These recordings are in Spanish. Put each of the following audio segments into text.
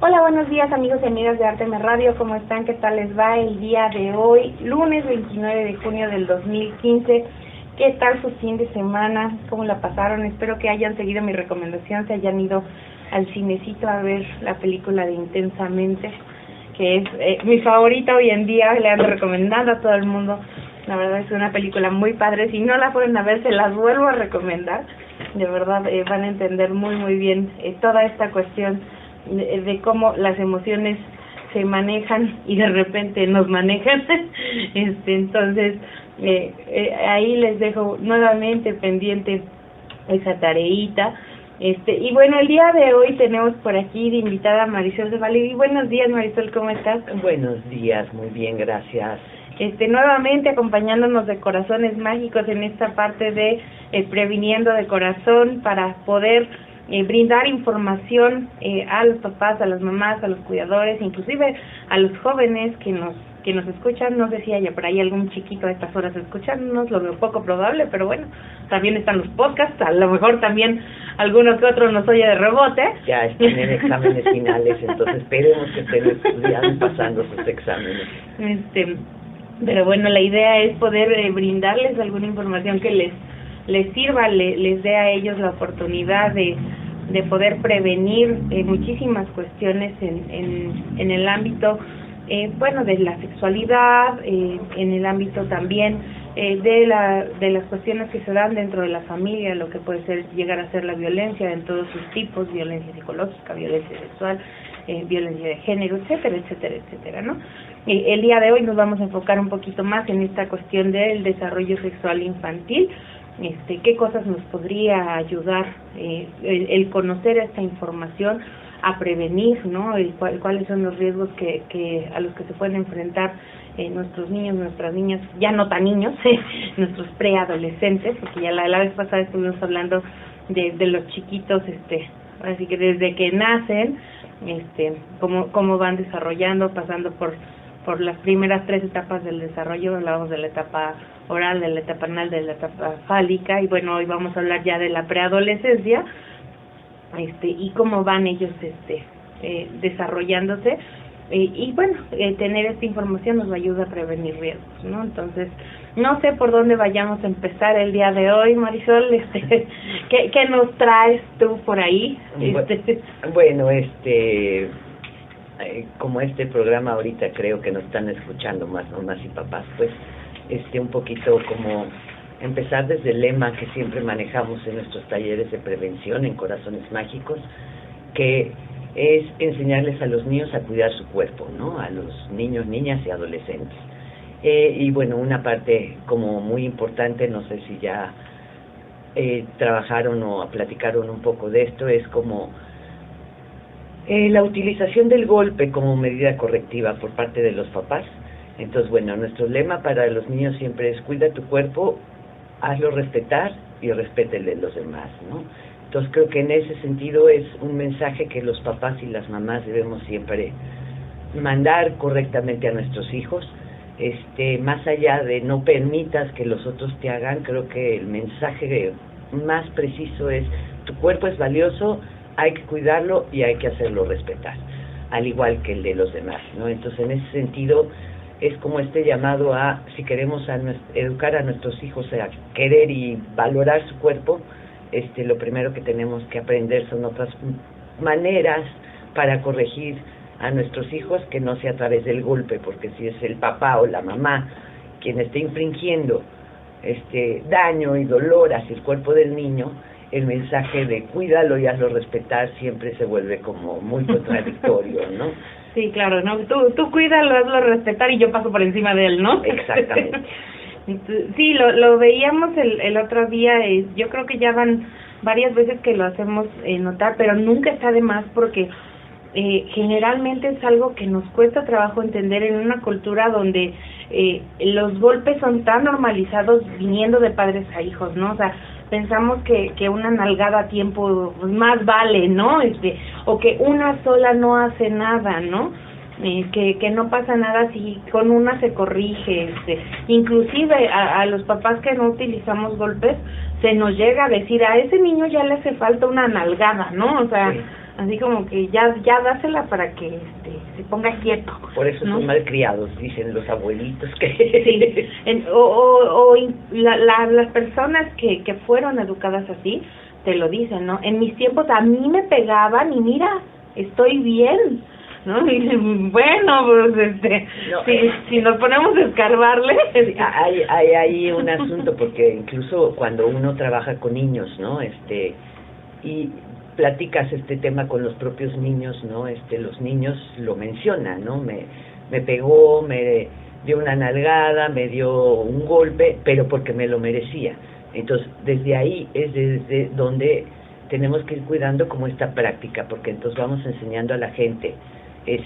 Hola, buenos días amigos y amigas de Artemis Radio, ¿cómo están? ¿Qué tal les va el día de hoy, lunes 29 de junio del 2015? ¿Qué tal su fin de semana? ¿Cómo la pasaron? Espero que hayan seguido mi recomendación, se hayan ido al cinecito a ver la película de Intensamente, que es mi favorita hoy en día, le ando recomendando a todo el mundo. La verdad es una película muy padre, si no la fueron a ver se las vuelvo a recomendar. De verdad van a entender muy bien toda esta cuestión de cómo las emociones se manejan y de repente nos manejan. Entonces ahí les dejo nuevamente pendiente esa tareita. Y bueno, el día de hoy tenemos por aquí de invitada a Marisol de Valle. Buenos días, Marisol, ¿cómo estás? Buenos días, muy bien, gracias. Nuevamente acompañándonos de Corazones Mágicos en esta parte de Previniendo de Corazón, para poder brindar información a los papás, a las mamás, a los cuidadores, inclusive a los jóvenes que nos escuchan. No sé si haya por ahí algún chiquito a estas horas escuchándonos, lo veo poco probable, pero bueno, también están los podcasts, a lo mejor también alguno que otro nos oye de rebote. Ya están en exámenes finales, entonces esperemos que estén estudiando, pasando sus exámenes. Pero bueno, la idea es poder brindarles alguna información que les sirva, les dé a ellos la oportunidad de poder prevenir muchísimas cuestiones en el ámbito de la sexualidad, en el ámbito también de las cuestiones que se dan dentro de la familia, lo que puede ser llegar a ser la violencia en todos sus tipos, violencia psicológica, violencia sexual, violencia de género, etcétera, ¿no? El día de hoy nos vamos a enfocar un poquito más en esta cuestión del desarrollo sexual infantil. ¿Qué cosas nos podría ayudar el conocer esta información a prevenir, ¿no? Cuáles son los riesgos que a los que se pueden enfrentar nuestros niños, nuestras niñas, ya no tan niños, nuestros preadolescentes, porque ya la vez pasada estuvimos hablando de los chiquitos, así que desde que nacen, cómo van desarrollando, pasando por las primeras 3 etapas del desarrollo. Hablamos de la etapa oral, de la etapa anal, de la etapa fálica, y bueno, hoy vamos a hablar ya de la preadolescencia, y cómo van ellos desarrollándose, y bueno, tener esta información nos ayuda a prevenir riesgos, ¿no? Entonces, no sé por dónde vayamos a empezar el día de hoy, Marisol. ¿Qué nos traes tú por ahí? Bueno, como este programa ahorita creo que nos están escuchando más mamás y papás, pues un poquito como empezar desde el lema que siempre manejamos en nuestros talleres de prevención en Corazones Mágicos, que es enseñarles a los niños a cuidar su cuerpo, ¿no? A los niños, niñas y adolescentes. Y bueno, una parte como muy importante, no sé si ya trabajaron o platicaron un poco de esto, es como la utilización del golpe como medida correctiva por parte de los papás. Entonces, bueno, nuestro lema para los niños siempre es: cuida tu cuerpo, hazlo respetar y respétele a los demás, ¿no? Entonces creo que en ese sentido es un mensaje que los papás y las mamás debemos siempre mandar correctamente a nuestros hijos. Más allá de no permitas que los otros te hagan, creo que el mensaje más preciso es: tu cuerpo es valioso, hay que cuidarlo y hay que hacerlo respetar, al igual que el de los demás, ¿no? Entonces, en ese sentido, es como llamado a, si queremos educar a nuestros hijos a querer y valorar su cuerpo, lo primero que tenemos que aprender son otras maneras para corregir a nuestros hijos, que no sea a través del golpe, porque si es el papá o la mamá quien esté infringiendo daño y dolor hacia el cuerpo del niño, el mensaje de cuídalo y hazlo respetar siempre se vuelve como muy contradictorio, ¿no? Sí, claro, ¿no? Tú cuídalo, hazlo respetar y yo paso por encima de él, ¿no? Exactamente. Sí, lo veíamos el otro día, yo creo que ya van varias veces que lo hacemos notar, pero nunca está de más, porque generalmente es algo que nos cuesta trabajo entender en una cultura donde los golpes son tan normalizados viniendo de padres a hijos, ¿no? O sea, pensamos que una nalgada a tiempo más vale, ¿no? O que una sola no hace nada, ¿no? Que no pasa nada si con una se corrige. Inclusive a los papás que no utilizamos golpes, se nos llega a decir: a ese niño ya le hace falta una nalgada, ¿no? O sea, sí. así como que ya dásela para que se ponga quieto. Por eso ¿no? son malcriados, dicen los abuelitos que... Sí, las personas que fueron educadas así, te lo dicen, ¿no? En mis tiempos a mí me pegaban y mira, estoy bien, ¿no? Y dicen, bueno, pues no, si nos ponemos a escarbarle... Hay un asunto, porque incluso cuando uno trabaja con niños, ¿no? Y platicas este tema con los propios niños, ¿no? Los niños lo mencionan, ¿no? Me pegó, me dio una nalgada, me dio un golpe, pero porque me lo merecía. Entonces, desde ahí es desde donde tenemos que ir cuidando como esta práctica, porque entonces vamos enseñando a la gente, y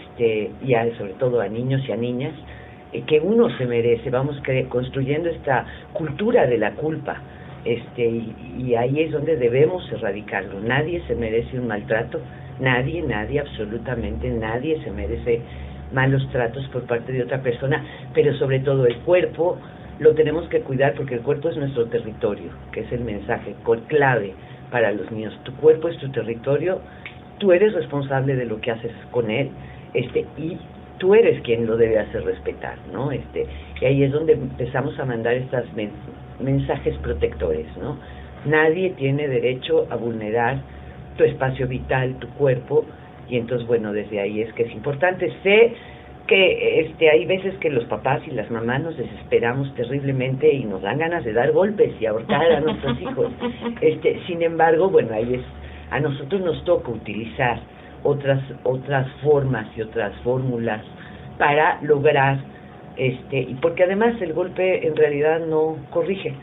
sobre todo a niños y a niñas, que uno se merece, vamos construyendo esta cultura de la culpa, y ahí es donde debemos erradicarlo. Nadie se merece un maltrato, nadie, absolutamente nadie se merece malos tratos por parte de otra persona, pero sobre todo el cuerpo lo tenemos que cuidar, porque el cuerpo es nuestro territorio, que es el mensaje clave para los niños. Tu cuerpo es tu territorio, tú eres responsable de lo que haces con él, y tú eres quien lo debe hacer respetar, ¿no? Y ahí es donde empezamos a mandar estos mensajes protectores, ¿no? Nadie tiene derecho a vulnerar tu espacio vital, tu cuerpo, y entonces, bueno, desde ahí es que es importante. Sé que hay veces que los papás y las mamás nos desesperamos terriblemente y nos dan ganas de dar golpes y ahorcar a nuestros hijos. Sin embargo, bueno, ahí a nosotros nos toca utilizar otras formas y otras fórmulas para lograr, y porque además el golpe en realidad no corrige.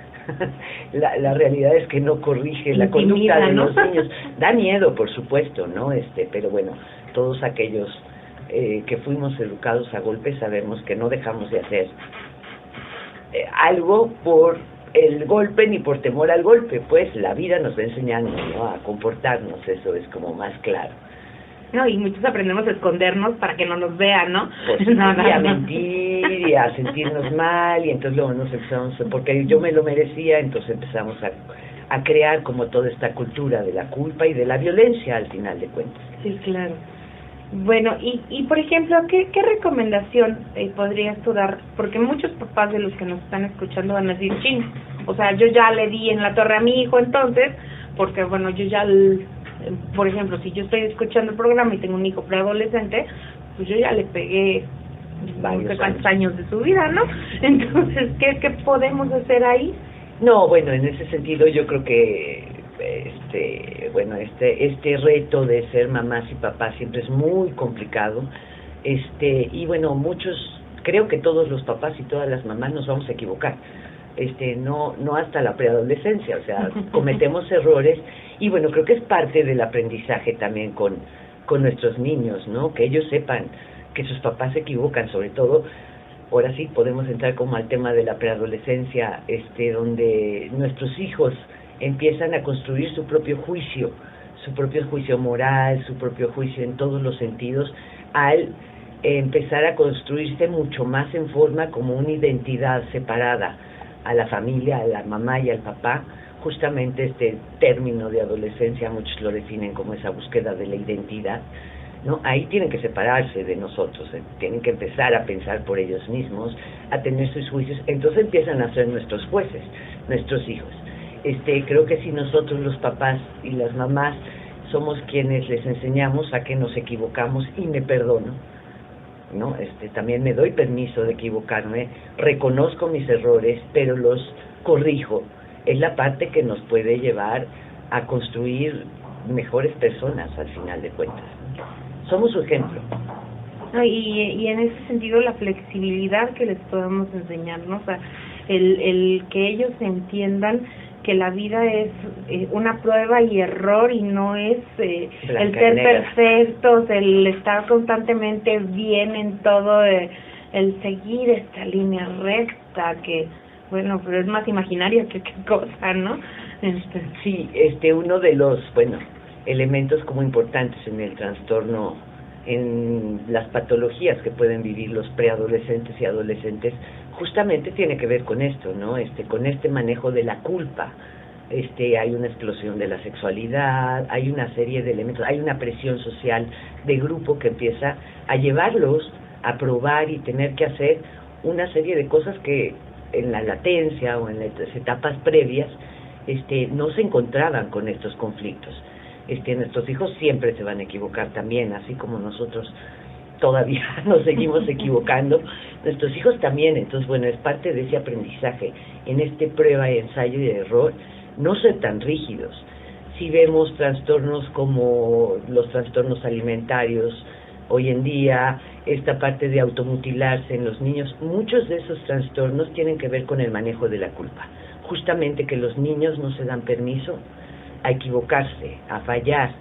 La realidad es que no corrige la conducta de los niños. Da miedo, por supuesto, ¿no? Pero bueno, todos aquellos que fuimos educados a golpes sabemos que no dejamos de hacer algo por el golpe ni por temor al golpe, pues la vida nos va enseñando, ¿no?, a comportarnos. Eso es como más claro. No, y muchos aprendemos a escondernos para que no nos vean, ¿no? Pues y a mentir y a sentirnos mal, y entonces luego nos empezamos, porque yo me lo merecía, entonces empezamos a crear como toda esta cultura de la culpa y de la violencia al final de cuentas. Sí, claro. Bueno, y por ejemplo, ¿qué recomendación podrías tú dar? Porque muchos papás de los que nos están escuchando van a decir, chin, o sea, yo ya le di en la torre a mi hijo entonces, porque bueno, yo ya... por ejemplo, si yo estoy escuchando el programa y tengo un hijo preadolescente, pues yo ya le pegué varios años de su vida, ¿no? Entonces, ¿qué podemos hacer ahí? No, bueno, en ese sentido yo creo que este reto de ser mamás y papás siempre es muy complicado, y bueno, creo que todos los papás y todas las mamás nos vamos a equivocar, no hasta la preadolescencia, o sea, cometemos errores. Y bueno, creo que es parte del aprendizaje también con nuestros niños, ¿no? Que ellos sepan que sus papás se equivocan, sobre todo. Ahora sí podemos entrar como al tema de la preadolescencia, donde nuestros hijos empiezan a construir su propio juicio moral, su propio juicio en todos los sentidos, al empezar a construirse mucho más en forma como una identidad separada a la familia, a la mamá y al papá. Justamente este término de adolescencia muchos lo definen como esa búsqueda de la identidad, ¿no? Ahí tienen que separarse de nosotros, tienen que empezar a pensar por ellos mismos, a tener sus juicios. Entonces empiezan a ser nuestros jueces, nuestros hijos. Creo que si nosotros los papás y las mamás somos quienes les enseñamos a que nos equivocamos y me perdono, ¿no? También me doy permiso de equivocarme, reconozco mis errores, pero los corrijo. Es la parte que nos puede llevar a construir mejores personas al final de cuentas. Somos su ejemplo. Y en ese sentido la flexibilidad que les podemos enseñarnos, o sea, el que ellos entiendan que la vida es una prueba y error, y no es el ser perfectos, el estar constantemente bien en todo, el seguir esta línea recta que... Bueno, pero es más imaginaria que qué cosa, ¿no? Sí, uno de los, elementos como importantes en el trastorno, en las patologías que pueden vivir los preadolescentes y adolescentes, justamente tiene que ver con esto, ¿no? Con este manejo de la culpa, hay una explosión de la sexualidad, hay una serie de elementos, hay una presión social de grupo que empieza a llevarlos a probar y tener que hacer una serie de cosas que en la latencia o en las etapas previas no se encontraban con estos conflictos. Nuestros hijos siempre se van a equivocar también, así como nosotros todavía nos seguimos equivocando, nuestros hijos también. Entonces, bueno, es parte de ese aprendizaje, en prueba, ensayo y error, no ser tan rígidos. Si vemos trastornos como los trastornos alimentarios, hoy en día, esta parte de automutilarse en los niños, muchos de esos trastornos tienen que ver con el manejo de la culpa. Justamente que los niños no se dan permiso a equivocarse, a fallar,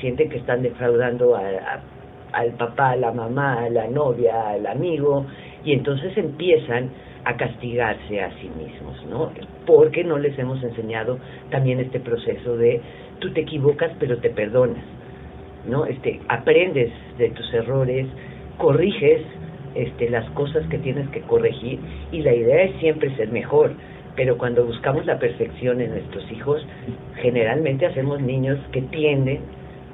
sienten que están defraudando al papá, a la mamá, a la novia, al amigo, y entonces empiezan a castigarse a sí mismos, ¿no? Porque no les hemos enseñado también este proceso de tú te equivocas pero te perdonas, ¿no? Aprendes de tus errores, corriges las cosas que tienes que corregir, y la idea es siempre ser mejor. Pero cuando buscamos la perfección en nuestros hijos, generalmente hacemos niños que tienden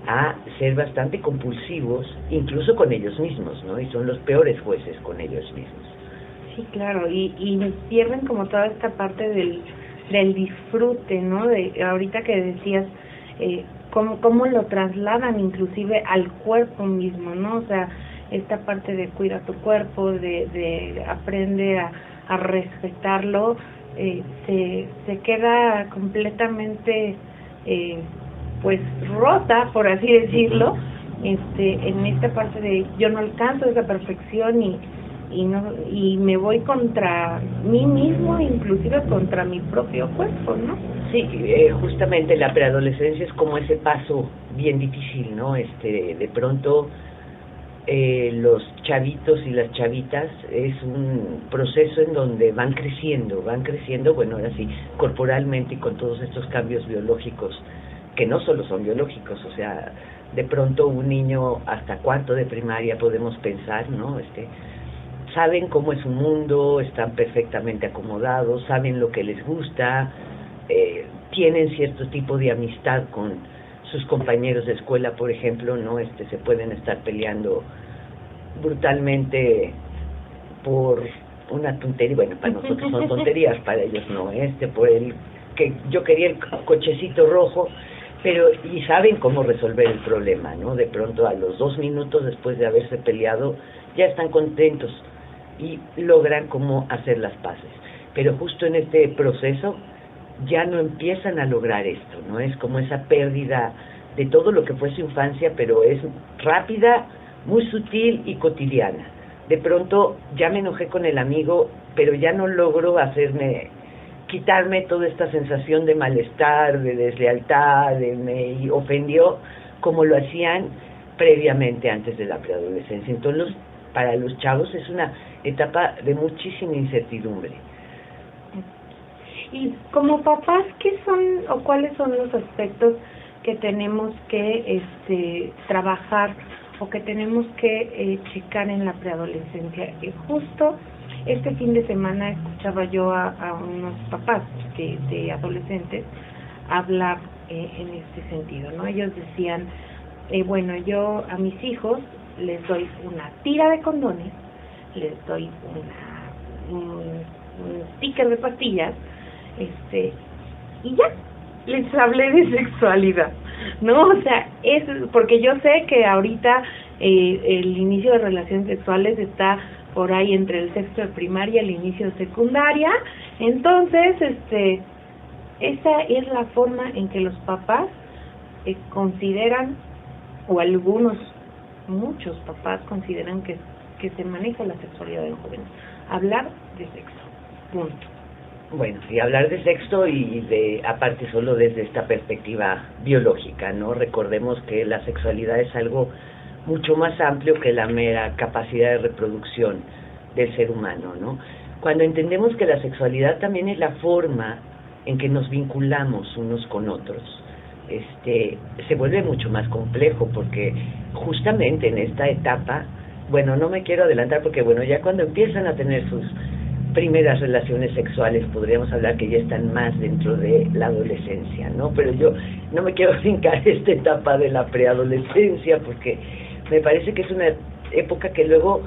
a ser bastante compulsivos, incluso con ellos mismos, ¿no? Y son los peores jueces con ellos mismos. Sí, claro, y pierden como toda esta parte del disfrute, ¿no? De ahorita que decías, cómo lo trasladan inclusive al cuerpo mismo, ¿no? O sea, esta parte de cuida tu cuerpo, de aprende a respetarlo, se queda completamente pues rota, por así decirlo, en esta parte de yo no alcanzo esa perfección y me voy contra mí mismo, inclusive contra mi propio cuerpo, ¿no? Sí, justamente la preadolescencia es como ese paso bien difícil, ¿no? De pronto los chavitos y las chavitas es un proceso en donde van creciendo, bueno, ahora sí, corporalmente y con todos estos cambios biológicos, que no solo son biológicos, o sea, de pronto un niño hasta cuarto de primaria podemos pensar, ¿no? Saben cómo es su mundo, están perfectamente acomodados, saben lo que les gusta, tienen cierto tipo de amistad con sus compañeros de escuela, por ejemplo, ¿no? Se pueden estar peleando brutalmente por una tontería, bueno, para nosotros son tonterías, para ellos no, por el que yo quería el cochecito rojo, pero y saben cómo resolver el problema, ¿no? De pronto a los 2 minutos después de haberse peleado ya están contentos y logran cómo hacer las paces. Pero justo en este proceso ya no empiezan a lograr esto, ¿no? Es como esa pérdida de todo lo que fue su infancia, pero es rápida, muy sutil y cotidiana. De pronto ya me enojé con el amigo, pero ya no logro quitarme toda esta sensación de malestar, de deslealtad, me ofendió, como lo hacían previamente antes de la preadolescencia. Entonces, para los chavos es una etapa de muchísima incertidumbre. Y como papás, ¿qué son o cuáles son los aspectos que tenemos que trabajar o que tenemos que checar en la preadolescencia? Justo este fin de semana escuchaba yo a unos papás de adolescentes hablar en este sentido, ¿no? Ellos decían, bueno, yo a mis hijos les doy una tira de condones, les doy un sticker de pastillas, y ya, les hablé de sexualidad, ¿no? O sea, es porque yo sé que ahorita el inicio de relaciones sexuales está por ahí entre el sexto de primaria y el inicio de secundaria, entonces, esa es la forma en que los papás consideran, o muchos papás consideran que se maneja la sexualidad del joven. Hablar de sexo, punto. Bueno, y hablar de sexo y aparte solo desde esta perspectiva biológica, ¿no? Recordemos que la sexualidad es algo mucho más amplio que la mera capacidad de reproducción del ser humano, ¿no? Cuando entendemos que la sexualidad también es la forma en que nos vinculamos unos con otros, se vuelve mucho más complejo, porque justamente en esta etapa, bueno, no me quiero adelantar porque, bueno, ya cuando empiezan a tener sus primeras relaciones sexuales, podríamos hablar que ya están más dentro de la adolescencia, ¿no? Pero yo no me quiero brincar esta etapa de la preadolescencia porque me parece que es una época que luego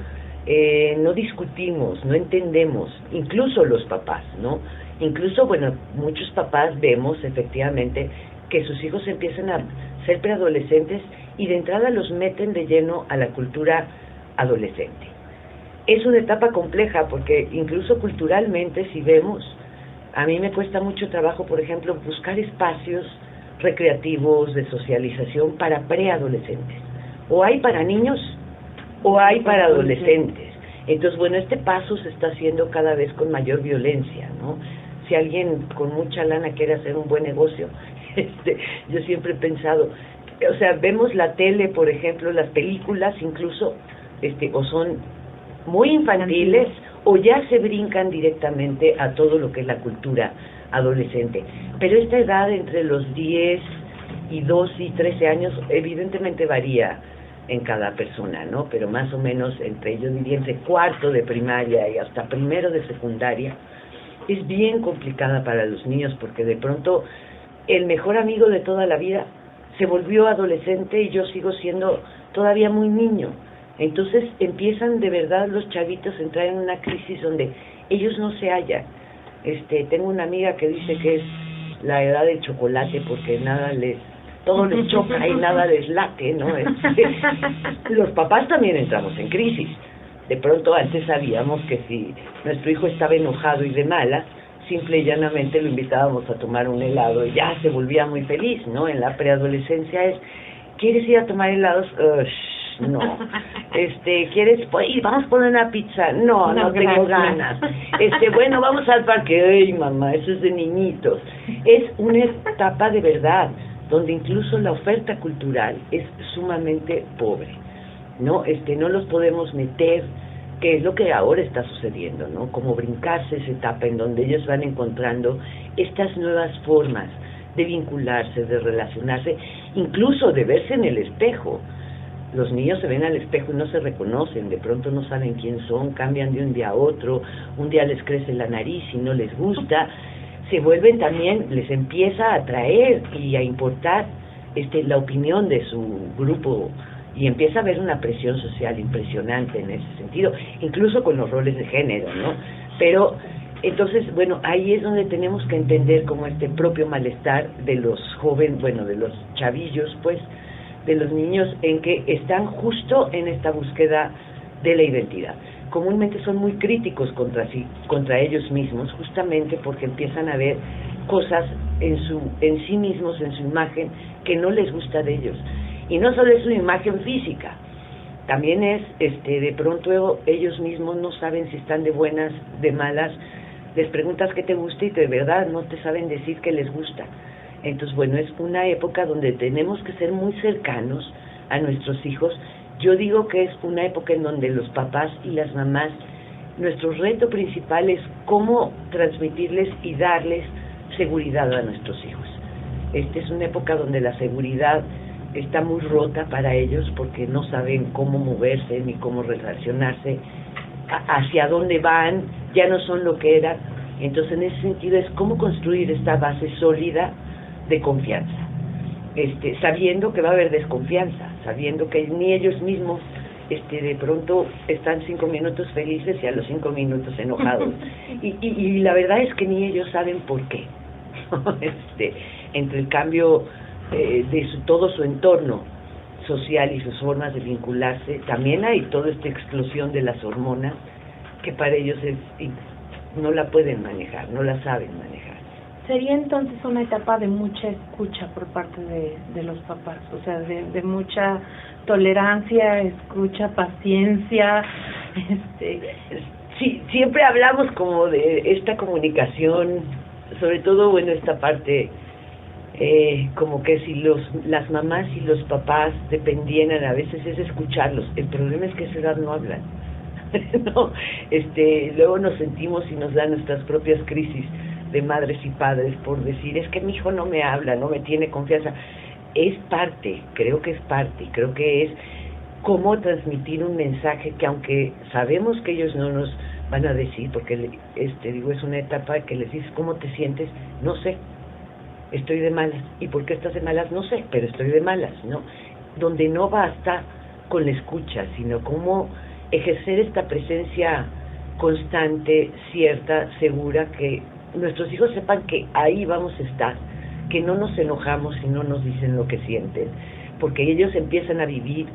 no discutimos, no entendemos, incluso los papás, ¿no? Incluso, bueno, muchos papás vemos efectivamente que sus hijos empiezan a ser preadolescentes y de entrada los meten de lleno a la cultura adolescente. Es una etapa compleja porque incluso culturalmente, si vemos, a mí me cuesta mucho trabajo, por ejemplo, buscar espacios recreativos de socialización para preadolescentes. O hay para niños o hay para adolescentes. Entonces, bueno, este paso se está haciendo cada vez con mayor violencia, ¿no? Si alguien con mucha lana quiere hacer un buen negocio, yo siempre he pensado, o sea, vemos la tele, por ejemplo, las películas incluso, o son muy infantiles o ya se brincan directamente a todo lo que es la cultura adolescente. Pero esta edad entre los 10 y 12 y 13 años evidentemente varía en cada persona, ¿no? Pero más o menos entre, yo diría, entre cuarto de primaria y hasta primero de secundaria, es bien complicada para los niños porque de pronto el mejor amigo de toda la vida se volvió adolescente y yo sigo siendo todavía muy niño. Entonces empiezan de verdad los chavitos a entrar en una crisis donde ellos no se hallan. Tengo una amiga que dice que es la edad del chocolate porque todo les choca y nada les late, ¿no? Los papás también entramos en crisis. De pronto antes sabíamos que si nuestro hijo estaba enojado y de malas, simple y llanamente lo invitábamos a tomar un helado y ya se volvía muy feliz, ¿no? En la preadolescencia es, ¿quieres ir a tomar helados? No. ¿Quieres ir? Vamos a poner una pizza. No tengo ganas. Bueno, vamos al parque. Ay, mamá, eso es de niñitos. Es una etapa de verdad donde incluso la oferta cultural es sumamente pobre, ¿no? No los podemos meter, que es lo que ahora está sucediendo, ¿no? Como brincarse esa etapa en donde ellos van encontrando estas nuevas formas de vincularse, de relacionarse, incluso de verse en el espejo. Los niños se ven al espejo y no se reconocen, de pronto no saben quién son, cambian de un día a otro, un día les crece la nariz y no les gusta, se vuelven también, les empieza a atraer y a importar la opinión de su grupo y empieza a haber una presión social impresionante en ese sentido, incluso con los roles de género, ¿no? Pero entonces, bueno, ahí es donde tenemos que entender como propio malestar de los jóvenes, bueno, de los chavillos, pues, de los niños en que están justo en esta búsqueda de la identidad. Comúnmente son muy críticos contra ellos mismos, justamente porque empiezan a ver cosas en sí mismos, en su imagen, que no les gusta de ellos. Y no solo es su imagen física, también es, de pronto ellos mismos no saben si están de buenas, de malas, les preguntas qué te gusta y de verdad no te saben decir qué les gusta. Entonces, bueno, es una época donde tenemos que ser muy cercanos a nuestros hijos. Yo digo que es una época en donde los papás y las mamás, nuestro reto principal es cómo transmitirles y darles seguridad a nuestros hijos. Es una época donde la seguridad está muy rota para ellos porque no saben cómo moverse ni cómo relacionarse, hacia dónde van, ya no son lo que eran. Entonces, en ese sentido es cómo construir esta base sólida de confianza, sabiendo que va a haber desconfianza, sabiendo que ni ellos mismos de pronto están 5 minutos felices y a los 5 minutos enojados y la verdad es que ni ellos saben por qué. Entre el cambio de todo su entorno social y sus formas de vincularse, también hay toda esta explosión de las hormonas que para ellos no la pueden manejar, no la saben manejar. Sería entonces una etapa de mucha escucha por parte de los papás, o sea, de mucha tolerancia, escucha, paciencia. Sí, siempre hablamos como de esta comunicación, sobre todo, bueno, esta parte, como que si las mamás y los papás dependieran, a veces es escucharlos. El problema es que a esa edad no hablan. No, luego nos sentimos y nos dan nuestras propias crisis de madres y padres por decir, es que mi hijo no me habla, no me tiene confianza. Es parte, creo que es cómo transmitir un mensaje que aunque sabemos que ellos no nos van a decir, porque digo, es una etapa que les dices, ¿cómo te sientes? No sé, estoy de malas. ¿Y por qué estás de malas? No sé, pero estoy de malas, ¿no? Donde no basta con la escucha, sino cómo ejercer esta presencia constante, cierta, segura, que nuestros hijos sepan que ahí vamos a estar, que no nos enojamos si no nos dicen lo que sienten, porque ellos empiezan a vivir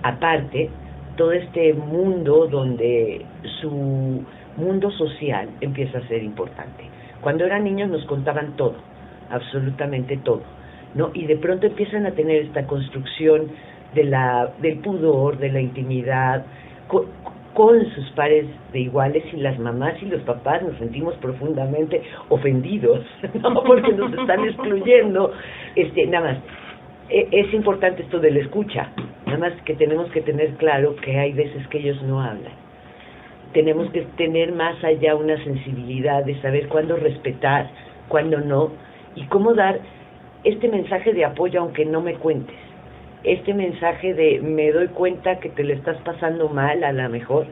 aparte todo este mundo donde su mundo social empieza a ser importante. Cuando eran niños nos contaban todo, absolutamente todo, ¿no? Y de pronto empiezan a tener esta construcción del pudor, de la intimidad, con sus pares de iguales, y las mamás y los papás nos sentimos profundamente ofendidos, ¿no? Porque nos están excluyendo. Nada más, es importante esto de la escucha, nada más que tenemos que tener claro que hay veces que ellos no hablan. Tenemos que tener más allá una sensibilidad de saber cuándo respetar, cuándo no, y cómo dar este mensaje de apoyo aunque no me cuentes. Este mensaje de me doy cuenta que te le estás pasando mal a lo mejor,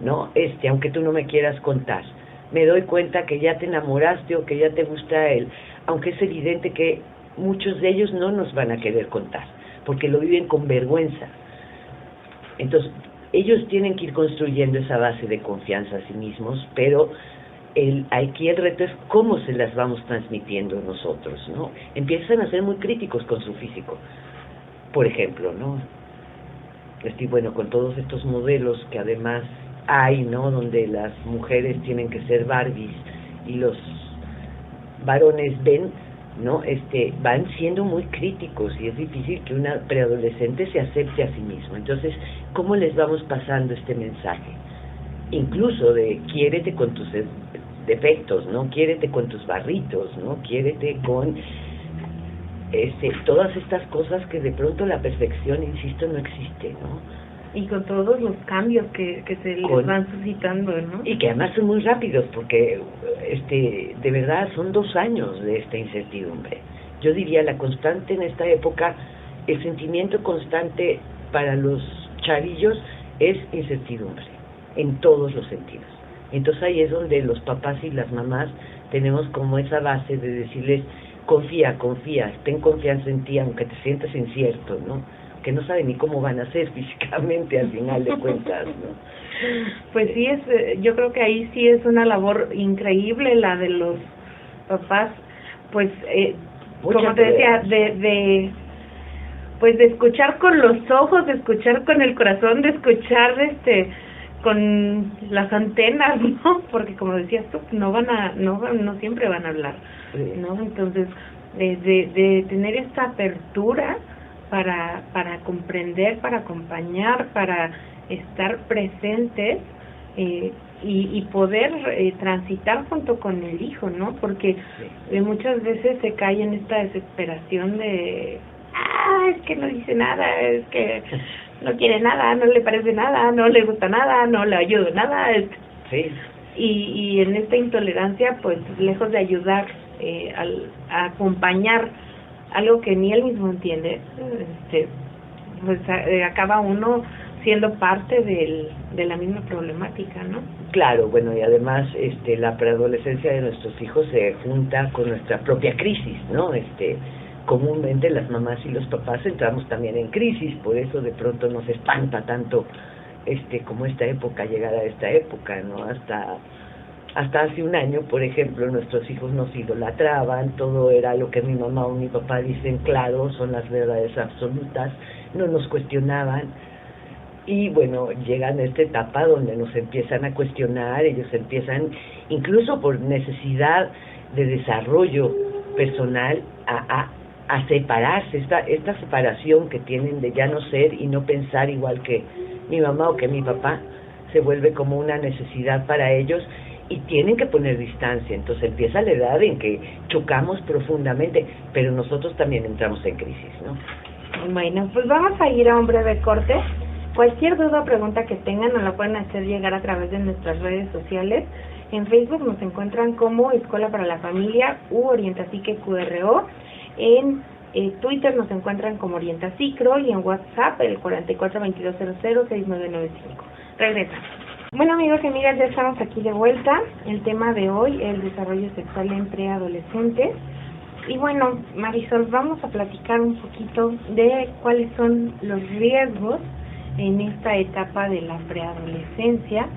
¿no? Aunque tú no me quieras contar. Me doy cuenta que ya te enamoraste o que ya te gusta él, aunque es evidente que muchos de ellos no nos van a querer contar, porque lo viven con vergüenza. Entonces, ellos tienen que ir construyendo esa base de confianza a sí mismos, pero aquí el reto es cómo se las vamos transmitiendo nosotros, ¿no? Empiezan a ser muy críticos con su físico. Por ejemplo, ¿no? Bueno, con todos estos modelos que además hay, ¿no? Donde las mujeres tienen que ser Barbies y los varones ven, ¿no? Van siendo muy críticos y es difícil que una preadolescente se acepte a sí mismo. Entonces, ¿cómo les vamos pasando este mensaje? Incluso de quiérete con tus defectos, ¿no? Quiérete con tus barritos, ¿no? Quiérete con todas estas cosas que de pronto la perfección, insisto, no existe, ¿no? Y con todos los cambios que se les van suscitando, ¿no? Y que además son muy rápidos, porque de verdad son 2 años de esta incertidumbre. Yo diría la constante en esta época, el sentimiento constante para los chavillos es incertidumbre, en todos los sentidos. Entonces ahí es donde los papás y las mamás tenemos como esa base de decirles, confía, ten confianza en ti, aunque te sientas incierto, ¿no? Que no saben ni cómo van a ser físicamente al final de cuentas, ¿no? Pues sí, yo creo que ahí sí es una labor increíble la de los papás, pues, como te decía, pues de escuchar con los ojos, de escuchar con el corazón, de escuchar con las antenas, ¿no? Porque como decías tú, no siempre van a hablar, ¿no? Entonces, de tener esta apertura para comprender, para acompañar, para estar presentes y poder transitar junto con el hijo, ¿no? Porque muchas veces se cae en esta desesperación de es que no dice nada, es que no quiere nada, no le parece nada, no le gusta nada, no le ayuda nada. Sí. Y en esta intolerancia, pues lejos de ayudar a acompañar algo que ni él mismo entiende, pues acaba uno siendo parte de la misma problemática, ¿no? Claro, bueno, y además la preadolescencia de nuestros hijos se junta con nuestra propia crisis, ¿no? Comúnmente las mamás y los papás entramos también en crisis, por eso de pronto nos espanta tanto como esta época, llegar a esta época, ¿no? Hasta hace un año, por ejemplo, nuestros hijos nos idolatraban, todo era lo que mi mamá o mi papá dicen, claro, son las verdades absolutas, no nos cuestionaban. Y bueno, llegan a esta etapa donde nos empiezan a cuestionar, ellos empiezan, incluso por necesidad de desarrollo personal, a separarse, esta separación que tienen de ya no ser y no pensar igual que mi mamá o que mi papá, se vuelve como una necesidad para ellos y tienen que poner distancia. Entonces empieza la edad en que chocamos profundamente, pero nosotros también entramos en crisis, ¿no? Bueno, pues vamos a ir a un breve corte. Cualquier duda o pregunta que tengan nos la pueden hacer llegar a través de nuestras redes sociales. En Facebook nos encuentran como Escuela para la Familia u Orientapsique QRO. En Twitter nos encuentran como Orientacicro y en WhatsApp el 4422006995. Regresamos. Bueno, amigos y amigas, ya estamos aquí de vuelta. El tema de hoy, el desarrollo sexual en preadolescentes. Y bueno, Marisol, vamos a platicar un poquito de cuáles son los riesgos en esta etapa de la preadolescencia,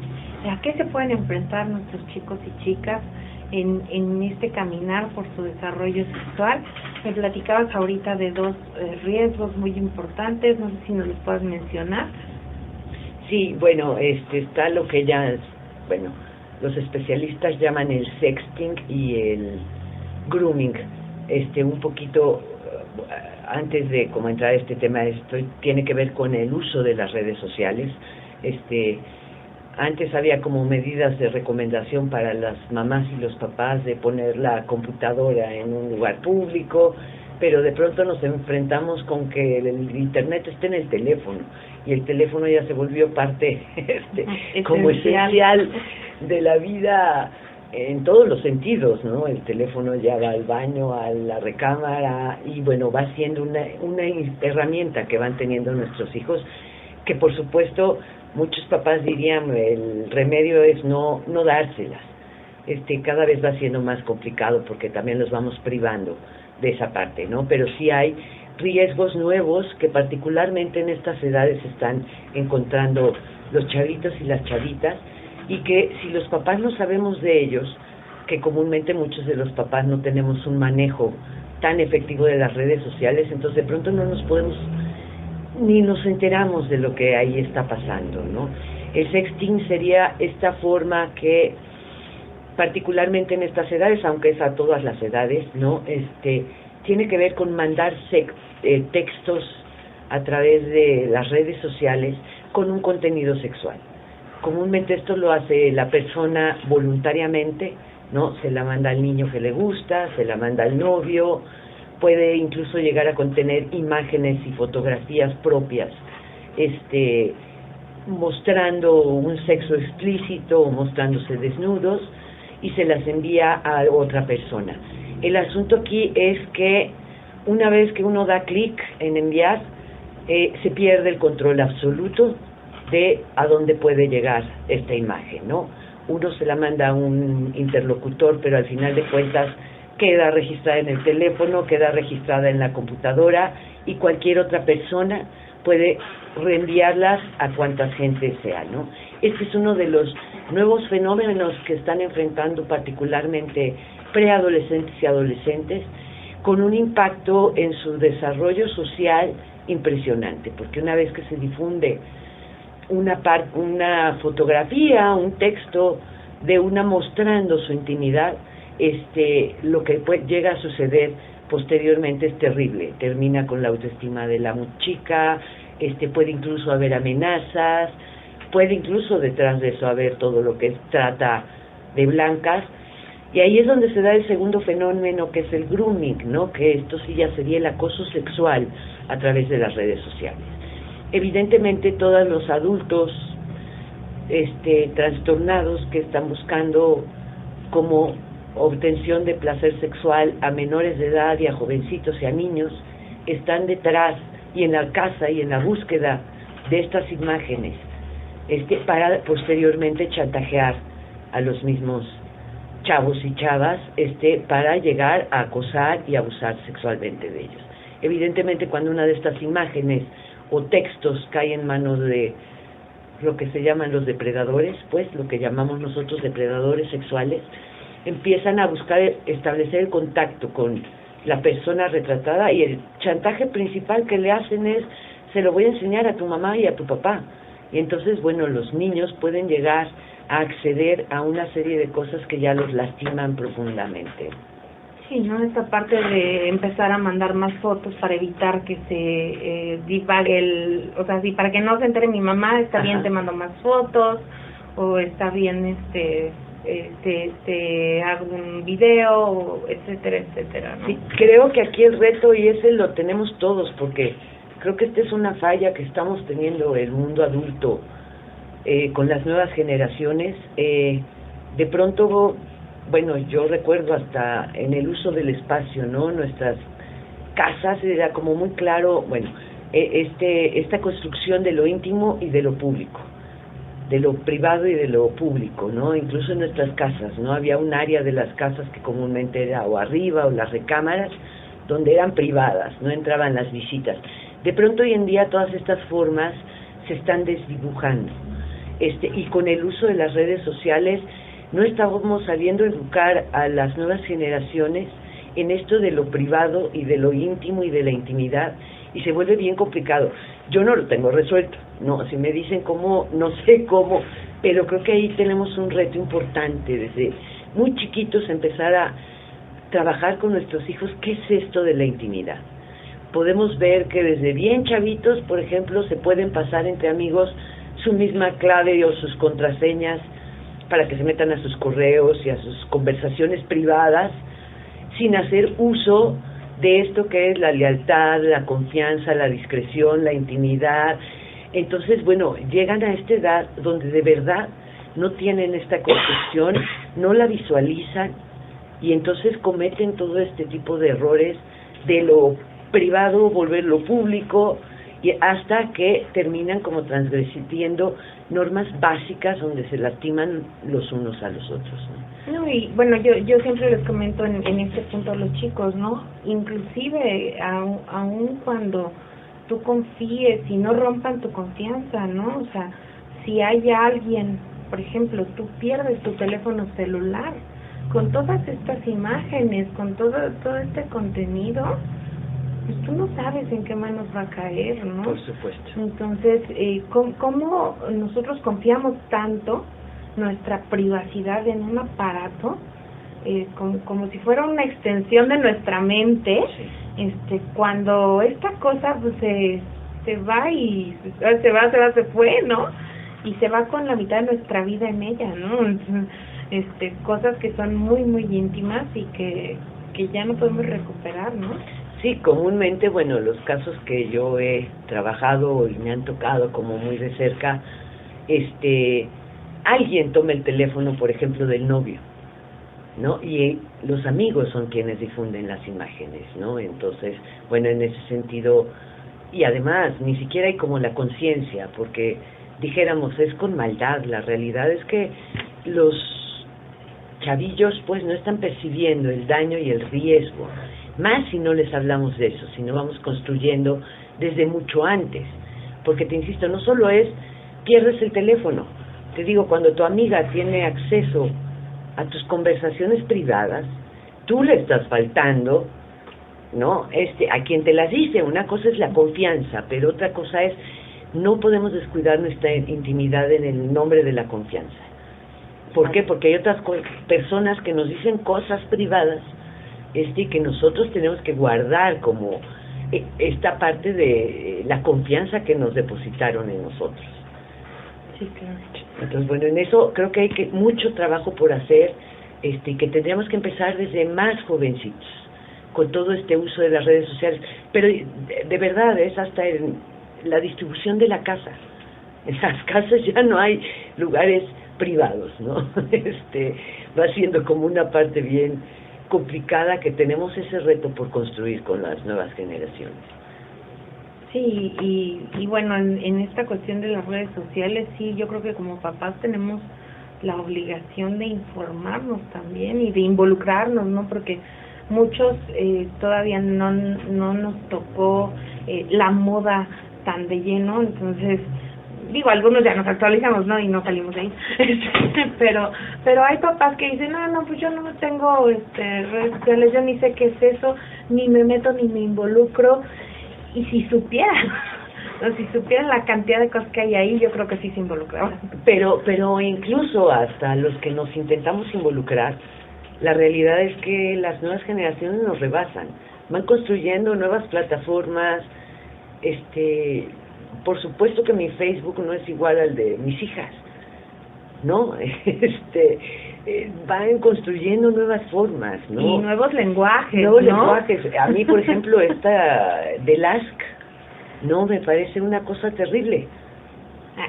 a qué se pueden enfrentar nuestros chicos y chicas en este caminar por su desarrollo sexual. Me platicabas ahorita de dos riesgos muy importantes, no sé si nos los puedes mencionar. Sí, bueno, está lo que los especialistas llaman el sexting y el grooming. Un poquito antes de como entrar a este tema, tiene que ver con el uso de las redes sociales. Antes había como medidas de recomendación para las mamás y los papás de poner la computadora en un lugar público, pero de pronto nos enfrentamos con que el internet está en el teléfono y el teléfono ya se volvió parte como esencial de la vida en todos los sentidos, ¿no? El teléfono ya va al baño, a la recámara y bueno, va siendo una herramienta que van teniendo nuestros hijos, que por supuesto muchos papás dirían el remedio es no dárselas. Cada vez va siendo más complicado porque también los vamos privando de esa parte, ¿no? Pero sí hay riesgos nuevos que particularmente en estas edades están encontrando los chavitos y las chavitas, y que si los papás no sabemos de ellos, que comúnmente muchos de los papás no tenemos un manejo tan efectivo de las redes sociales, entonces de pronto no nos podemos ni nos enteramos de lo que ahí está pasando, ¿no? El sexting sería esta forma que particularmente en estas edades, aunque es a todas las edades, ¿no? Tiene que ver con mandar textos a través de las redes sociales con un contenido sexual. Comúnmente esto lo hace la persona voluntariamente, ¿no? Se la manda al niño que le gusta, se la manda al novio, puede incluso llegar a contener imágenes y fotografías propias, mostrando un sexo explícito o mostrándose desnudos, y se las envía a otra persona. El asunto aquí es que una vez que uno da clic en enviar, se pierde el control absoluto de a dónde puede llegar esta imagen, ¿no? Uno se la manda a un interlocutor, pero al final de cuentas queda registrada en el teléfono, queda registrada en la computadora, y cualquier otra persona puede reenviarlas a cuantas gente sea, ¿no? Este es uno de los nuevos fenómenos que están enfrentando particularmente preadolescentes y adolescentes, con un impacto en su desarrollo social impresionante, porque una vez que se difunde una fotografía, un texto de una mostrando su intimidad, lo que llega a suceder posteriormente es terrible. Termina con la autoestima de la chica, puede incluso haber amenazas, puede incluso detrás de eso haber todo lo que es trata de blancas, y ahí es donde se da el segundo fenómeno, que es el grooming, ¿no? Que esto sí ya sería el acoso sexual a través de las redes sociales. Evidentemente todos los adultos trastornados que están buscando como obtención de placer sexual a menores de edad y a jovencitos y a niños, están detrás y en la casa y en la búsqueda de estas imágenes, para posteriormente chantajear a los mismos chavos y chavas, para llegar a acosar y abusar sexualmente de ellos. Evidentemente, cuando una de estas imágenes o textos cae en manos de lo que se llaman los depredadores, pues lo que llamamos nosotros depredadores sexuales, empiezan a buscar establecer el contacto con la persona retratada, y el chantaje principal que le hacen es: se lo voy a enseñar a tu mamá y a tu papá. Y entonces, bueno, los niños pueden llegar a acceder a una serie de cosas que ya los lastiman profundamente. Sí, ¿no? Esta parte de empezar a mandar más fotos para evitar que se divague si para que no se entere mi mamá, está bien, te mando más fotos, o está bien, hago un video, etcétera, etcétera, ¿no? Sí, creo que aquí el reto, y ese lo tenemos todos, porque creo que esta es una falla que estamos teniendo el mundo adulto con las nuevas generaciones. De pronto, bueno, yo recuerdo hasta en el uso del espacio, ¿no? Nuestras casas era como muy claro, bueno, esta construcción de lo íntimo y de lo público. lo privado y de lo público, ¿no? Incluso en nuestras casas, ¿no? Había un área de las casas que comúnmente era o arriba o las recámaras, donde eran privadas, no entraban las visitas. De pronto hoy en día todas estas formas se están desdibujando. Y con el uso de las redes sociales no estamos sabiendo educar a las nuevas generaciones en esto de lo privado y de lo íntimo y de la intimidad, y se vuelve bien complicado. Yo no lo tengo resuelto, no, si me dicen cómo, no sé cómo, pero creo que ahí tenemos un reto importante, desde muy chiquitos empezar a trabajar con nuestros hijos qué es esto de la intimidad. Podemos ver que desde bien chavitos, por ejemplo, se pueden pasar entre amigos su misma clave o sus contraseñas para que se metan a sus correos y a sus conversaciones privadas, sin hacer uso de esto que es la lealtad, la confianza, la discreción, la intimidad. Entonces, bueno, llegan a esta edad donde de verdad no tienen esta concepción, no la visualizan, y entonces cometen todo este tipo de errores de lo privado volverlo público, y hasta que terminan como transgrediendo normas básicas donde se lastiman los unos a los otros, ¿no? No, y bueno, yo siempre les comento en este punto a los chicos, ¿no? Inclusive, aun cuando tú confíes y no rompan tu confianza, ¿no? O sea, si hay alguien, por ejemplo, tú pierdes tu teléfono celular, con todas estas imágenes, con todo este contenido, pues tú no sabes en qué manos va a caer, ¿no? Por supuesto. Entonces, ¿cómo nosotros confiamos tanto nuestra privacidad en un aparato, como si fuera una extensión de nuestra mente? Sí. Cuando esta cosa pues se va y se fue, ¿no? Y se va con la mitad de nuestra vida en ella, ¿no? Entonces, cosas que son muy, muy íntimas y que ya no podemos recuperar, ¿no? Sí, comúnmente, bueno, los casos que yo he trabajado y me han tocado como muy de cerca, alguien toma el teléfono, por ejemplo, del novio, ¿no? Y los amigos son quienes difunden las imágenes, ¿no? Entonces, bueno, en ese sentido, y además, ni siquiera hay como la conciencia, porque dijéramos, es con maldad. La realidad es que los chavillos, pues, no están percibiendo el daño y el riesgo, más si no les hablamos de eso, si no vamos construyendo desde mucho antes, porque te insisto, no solo es pierdes el teléfono, te digo, cuando tu amiga tiene acceso a tus conversaciones privadas, tú le estás faltando, ¿no? A quien te las dice. Una cosa es la confianza, pero otra cosa es, no podemos descuidar nuestra intimidad en el nombre de la confianza. ¿Por qué? Porque hay otras personas que nos dicen cosas privadas, que nosotros tenemos que guardar como esta parte de la confianza que nos depositaron en nosotros. Sí, claro. Entonces, bueno, en eso creo que hay mucho trabajo por hacer, que tendríamos que empezar desde más jovencitos, con todo este uso de las redes sociales, pero de verdad es hasta en la distribución de la casa. En las casas ya no hay lugares privados, ¿no? Va siendo como una parte bien complicada que tenemos ese reto por construir con las nuevas generaciones. Sí, y bueno, en esta cuestión de las redes sociales, sí, yo creo que como papás tenemos la obligación de informarnos también y de involucrarnos, ¿no? Porque muchos todavía no nos tocó la moda tan de lleno, entonces, digo, algunos ya nos actualizamos, ¿no? Y no salimos de ahí. pero hay papás que dicen, no, pues yo no tengo redes sociales, yo ni sé qué es eso, ni me meto ni me involucro. Y si supieran la cantidad de cosas que hay ahí, yo creo que sí se involucraban. Pero incluso hasta los que nos intentamos involucrar, la realidad es que las nuevas generaciones nos rebasan, van construyendo nuevas plataformas. Por supuesto que mi Facebook no es igual al de mis hijas, ¿no? Van construyendo nuevas formas, ¿no? Y nuevos lenguajes, nuevos ¿no? lenguajes. A mí, por ejemplo, esta del Ask, no, me parece una cosa terrible.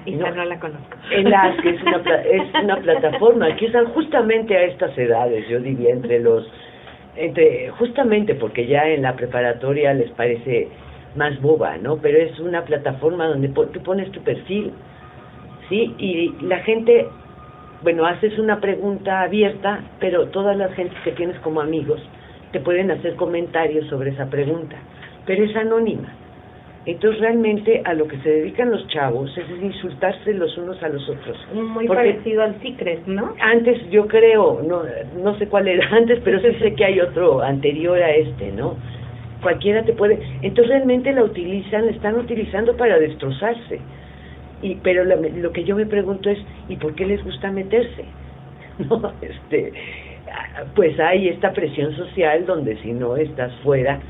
Esa no la conozco. El Ask es una plataforma que usan justamente a estas edades, yo diría, justamente porque ya en la preparatoria les parece más boba, ¿no? Pero es una plataforma donde tú pones tu perfil ¿sí? Y la gente, bueno, haces una pregunta abierta, pero todas las gentes que tienes como amigos te pueden hacer comentarios sobre esa pregunta, pero es anónima. Entonces realmente a lo que se dedican los chavos es insultarse los unos a los otros. Muy parecido al Secret, ¿no? Antes yo creo, no sé cuál era antes, pero sí sé que hay otro anterior a este, ¿no? Cualquiera te puede... Entonces realmente la están utilizando para destrozarse. Pero lo que yo me pregunto es, ¿y por qué les gusta meterse? No, pues hay esta presión social donde si no estás fuera,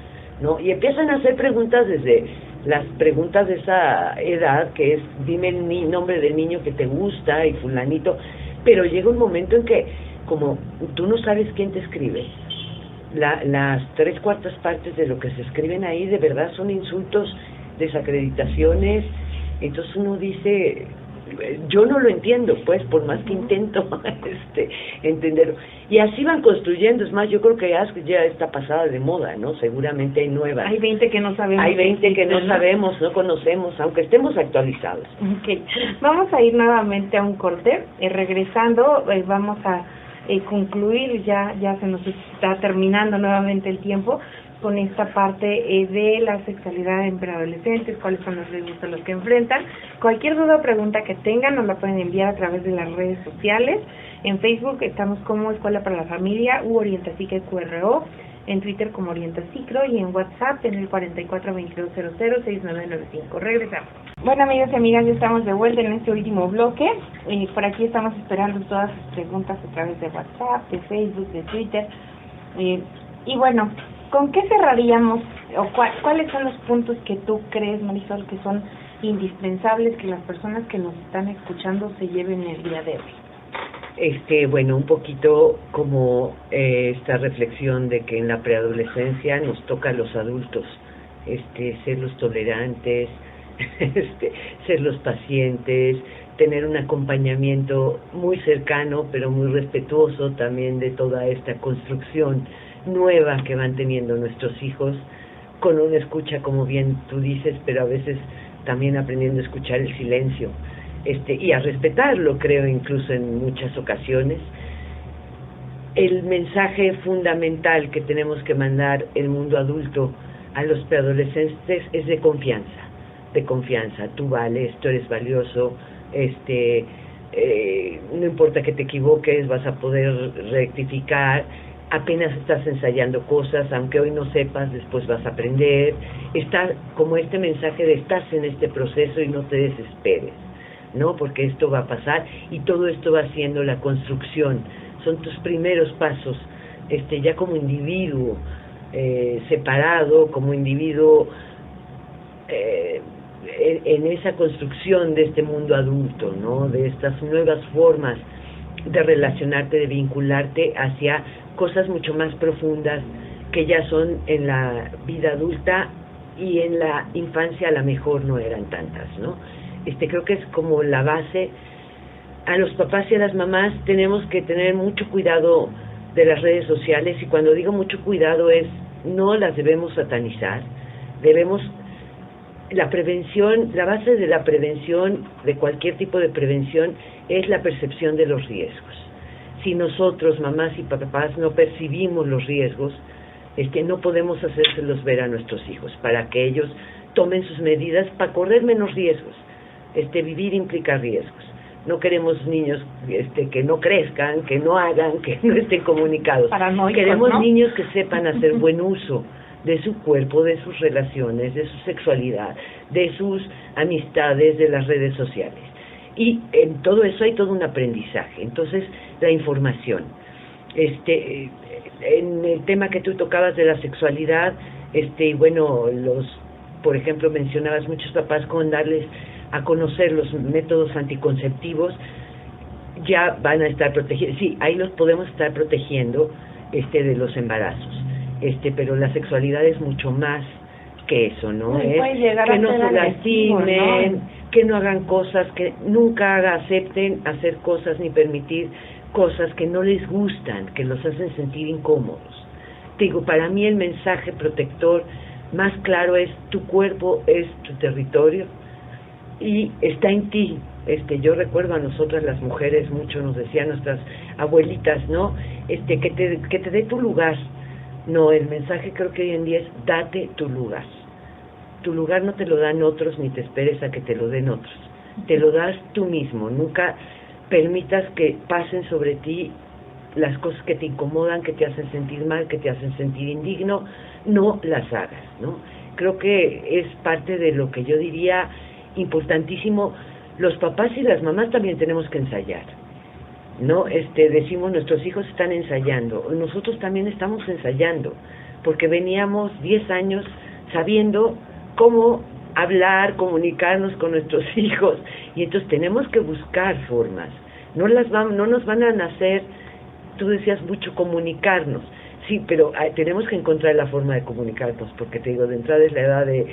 ¿no? Y empiezan a hacer preguntas desde las preguntas de esa edad, que es, dime el nombre del niño que te gusta y fulanito, pero llega un momento en que, como tú no sabes quién te escribe, las 3/4 partes de lo que se escriben ahí de verdad son insultos, desacreditaciones. Entonces uno dice, yo no lo entiendo, pues, por más que intento entenderlo. Y así van construyendo. Es más, yo creo que ya está pasada de moda, ¿no? Seguramente hay nuevas. Hay 20 que no sabemos. Hay 20 que no sabemos, no conocemos, aunque estemos actualizados. Okay. Vamos a ir nuevamente a un corte. Regresando, vamos a concluir, ya se nos está terminando nuevamente el tiempo con esta parte de la sexualidad en preadolescentes, cuáles son los riesgos a los que enfrentan. Cualquier duda o pregunta que tengan nos la pueden enviar a través de las redes sociales. En Facebook estamos como Escuela para la Familia u Orientapsique QRO, en Twitter como Orientapsicro y en WhatsApp en el 4422006995. Regresamos. Bueno, amigos y amigas, ya estamos de vuelta en este último bloque. Por aquí estamos esperando todas sus preguntas a través de WhatsApp, de Facebook, de Twitter. Y bueno, ¿con qué cerraríamos o cuáles son los puntos que tú crees, Marisol, que son indispensables que las personas que nos están escuchando se lleven el día de hoy? Bueno, un poquito como esta reflexión de que en la preadolescencia nos toca a los adultos ser los tolerantes, ser los pacientes, tener un acompañamiento muy cercano pero muy respetuoso también de toda esta construcción nueva que van teniendo nuestros hijos, con una escucha, como bien tú dices, pero a veces también aprendiendo a escuchar el silencio, y a respetarlo, creo, incluso en muchas ocasiones. El mensaje fundamental que tenemos que mandar el mundo adulto a los preadolescentes es de confianza. Tú vales, tú eres valioso, no importa que te equivoques, vas a poder rectificar. Apenas estás ensayando cosas, aunque hoy no sepas, después vas a aprender. Está como este mensaje de estás en este proceso y no te desesperes, ¿no? Porque esto va a pasar y todo esto va haciendo la construcción. Son tus primeros pasos, ya como individuo separado, como individuo en esa construcción de este mundo adulto, ¿no? De estas nuevas formas de relacionarte, de vincularte hacia cosas mucho más profundas que ya son en la vida adulta y en la infancia a lo mejor no eran tantas, ¿no? Creo que es como la base. A los papás y a las mamás tenemos que tener mucho cuidado de las redes sociales, y cuando digo mucho cuidado es, no las debemos satanizar, la prevención, la base de la prevención, de cualquier tipo de prevención, es la percepción de los riesgos. Si nosotros, mamás y papás, no percibimos los riesgos, no podemos hacérselos ver a nuestros hijos, para que ellos tomen sus medidas para correr menos riesgos. Vivir implica riesgos. No queremos niños que no crezcan, que no hagan, que no estén comunicados. Paranoicos, queremos, ¿no? Niños que sepan hacer buen uso de su cuerpo, de sus relaciones, de su sexualidad, de sus amistades, de las redes sociales. Y en todo eso hay todo un aprendizaje. Entonces, la información. En el tema que tú tocabas de la sexualidad, por ejemplo, mencionabas muchos papás con darles a conocer los métodos anticonceptivos, ya van a estar protegidos. Sí, ahí los podemos estar protegiendo de los embarazos. Pero la sexualidad es mucho más que eso, ¿no? Que no se lastimen, ¿no? Que no hagan cosas, que nunca acepten hacer cosas ni permitir cosas que no les gustan, que los hacen sentir incómodos. Para mí el mensaje protector más claro es: tu cuerpo es tu territorio y está en ti. Yo recuerdo a nosotras las mujeres, mucho nos decían nuestras abuelitas, ¿no? Que te dé tu lugar. No, el mensaje creo que hoy en día es date tu lugar. Tu lugar no te lo dan otros, ni te esperes a que te lo den otros. Te lo das tú mismo. Nunca permitas que pasen sobre ti las cosas que te incomodan, que te hacen sentir mal, que te hacen sentir indigno. No las hagas, ¿no? Creo que es parte de lo que yo diría importantísimo. Los papás y las mamás también tenemos que ensayar, ¿no? Decimos, nuestros hijos están ensayando, nosotros también estamos ensayando, porque veníamos 10 años sabiendo cómo hablar, comunicarnos con nuestros hijos, y entonces tenemos que buscar formas. No nos van a nacer, tú decías mucho, comunicarnos, sí, pero tenemos que encontrar la forma de comunicarnos, porque te digo, de entrada es la edad de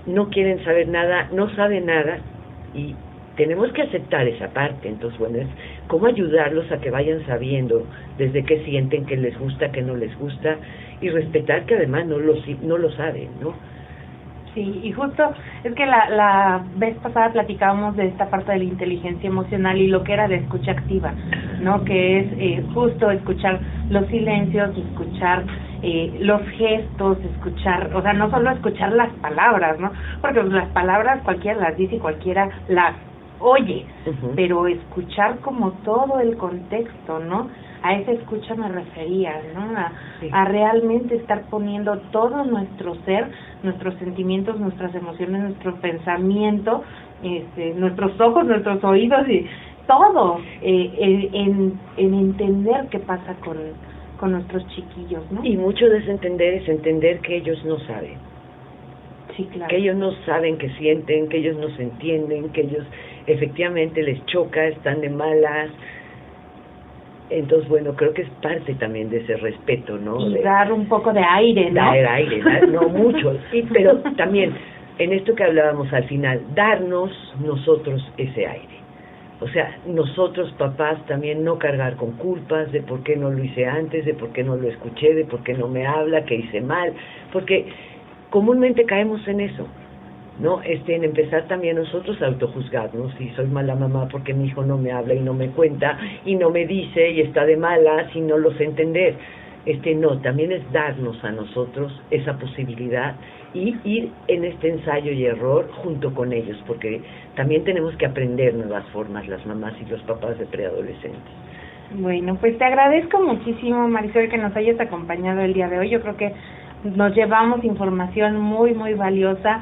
no quieren saber nada, no saben nada, y tenemos que aceptar esa parte. Entonces, bueno, es cómo ayudarlos a que vayan sabiendo desde qué sienten, qué les gusta, qué no les gusta, y respetar que además no lo saben, ¿no? Sí, y justo es que la vez pasada platicábamos de esta parte de la inteligencia emocional y lo que era de escucha activa, ¿no? Que es justo escuchar los silencios, escuchar los gestos, escuchar, o sea, no solo escuchar las palabras, ¿no? Porque pues, las palabras cualquiera las dice y cualquiera las oye, pero escuchar como todo el contexto, ¿no? A esa escucha me refería, ¿no? A realmente estar poniendo todo nuestro ser, nuestros sentimientos, nuestras emociones, nuestro pensamiento, nuestros ojos, nuestros oídos y todo en entender qué pasa con nuestros chiquillos, ¿no? Y mucho de ese entender es entender que ellos no saben. Sí, claro. Que ellos no saben qué sienten, que ellos no se entienden, que ellos efectivamente les choca, están de malas. Entonces, bueno, creo que es parte también de ese respeto, ¿no? Y dar un poco de aire, ¿no? Dar aire, no mucho, sí, pero también, en esto que hablábamos al final, darnos nosotros ese aire. O sea, nosotros papás también no cargar con culpas de por qué no lo hice antes, de por qué no lo escuché, de por qué no me habla, que hice mal, porque comúnmente caemos en eso, ¿no? En empezar también nosotros a autojuzgarnos, si soy mala mamá porque mi hijo no me habla y no me cuenta y no me dice y está de malas y no lo sé entender. No, también es darnos a nosotros esa posibilidad y ir en este ensayo y error junto con ellos, porque también tenemos que aprender nuevas formas las mamás y los papás de preadolescentes. Bueno, pues te agradezco muchísimo, Marisol, que nos hayas acompañado el día de hoy. Yo creo que nos llevamos información muy, muy valiosa,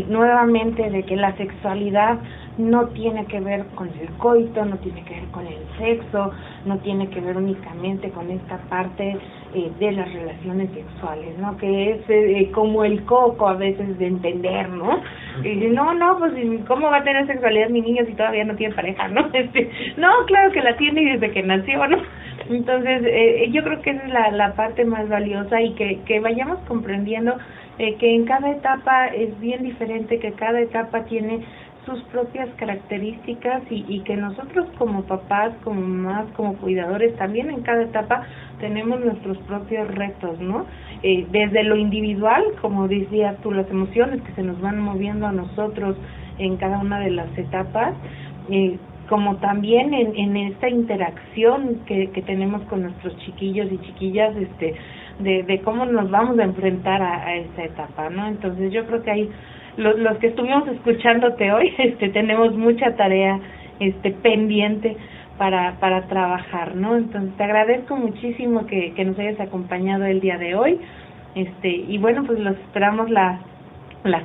nuevamente de que la sexualidad no tiene que ver con el coito, no tiene que ver con el sexo, no tiene que ver únicamente con esta parte de las relaciones sexuales, ¿no? Que es como el coco a veces de entender, ¿no? No, pues ¿cómo va a tener sexualidad mi niño si todavía no tiene pareja, ¿no? No, claro que la tiene desde que nació, ¿no? Entonces, yo creo que esa es la parte más valiosa y que vayamos comprendiendo que en cada etapa es bien diferente, que cada etapa tiene sus propias características y que nosotros como papás, como mamás, como cuidadores, también en cada etapa tenemos nuestros propios retos, ¿no? Desde lo individual, como decías tú, las emociones que se nos van moviendo a nosotros en cada una de las etapas, como también en esta interacción que tenemos con nuestros chiquillos y chiquillas, de cómo nos vamos a enfrentar a esa etapa, ¿no? Entonces yo creo que hay los que estuvimos escuchándote hoy, tenemos mucha tarea pendiente para trabajar, ¿no? Entonces te agradezco muchísimo que nos hayas acompañado el día de hoy, y bueno, pues los esperamos la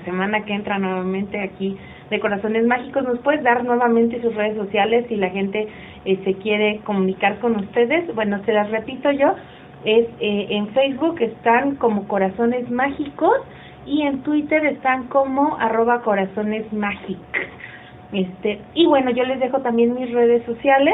semana que entra nuevamente aquí de Corazones Mágicos. ¿Nos puedes dar nuevamente sus redes sociales si la gente se quiere comunicar con ustedes? Bueno, se las repito yo, en Facebook están como Corazones Mágicos y en Twitter están como @corazonesmagic. Y bueno, yo les dejo también mis redes sociales.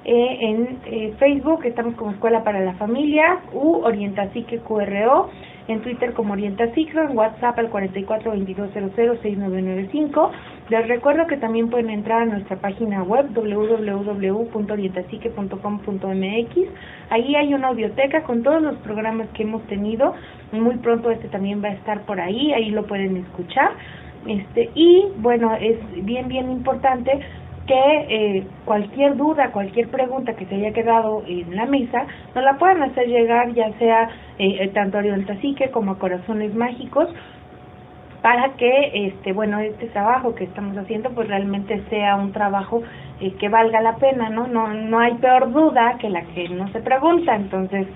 En Facebook estamos como Escuela para la Familia Orientapsique QRO, en Twitter como Orientapsique, en WhatsApp al 4422006995. Les recuerdo que también pueden entrar a nuestra página web www.orientapsique.com.mx. Ahí hay una audioteca con todos los programas que hemos tenido. Muy pronto también va a estar por ahí lo pueden escuchar. Y bueno, es bien importante que cualquier duda, cualquier pregunta que se haya quedado en la mesa, nos la puedan hacer llegar, ya sea tanto a Orienta Psique como a Corazones Mágicos, para que este trabajo que estamos haciendo pues realmente sea un trabajo que valga la pena, no hay peor duda que la que no se pregunta. Entonces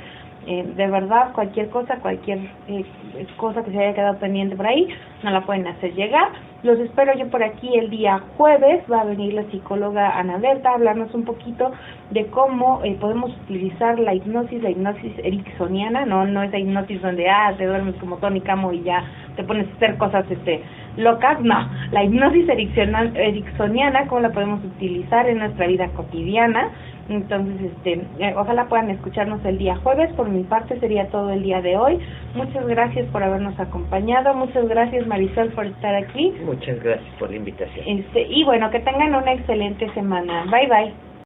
de verdad, cualquier cosa que se haya quedado pendiente por ahí, nos la pueden hacer llegar. Los espero yo por aquí el día jueves. Va a venir la psicóloga Ana Berta a hablarnos un poquito de cómo podemos utilizar la hipnosis ericksoniana. No esa hipnosis donde te duermes como Tony Camo y ya te pones a hacer cosas locas. No, la hipnosis ericksoniana, cómo la podemos utilizar en nuestra vida cotidiana. Entonces, ojalá puedan escucharnos el día jueves. Por mi parte sería todo el día de hoy. Muchas gracias por habernos acompañado. Muchas gracias, Marisol, por estar aquí. Muchas gracias por la invitación. Y bueno, que tengan una excelente semana. Bye, bye.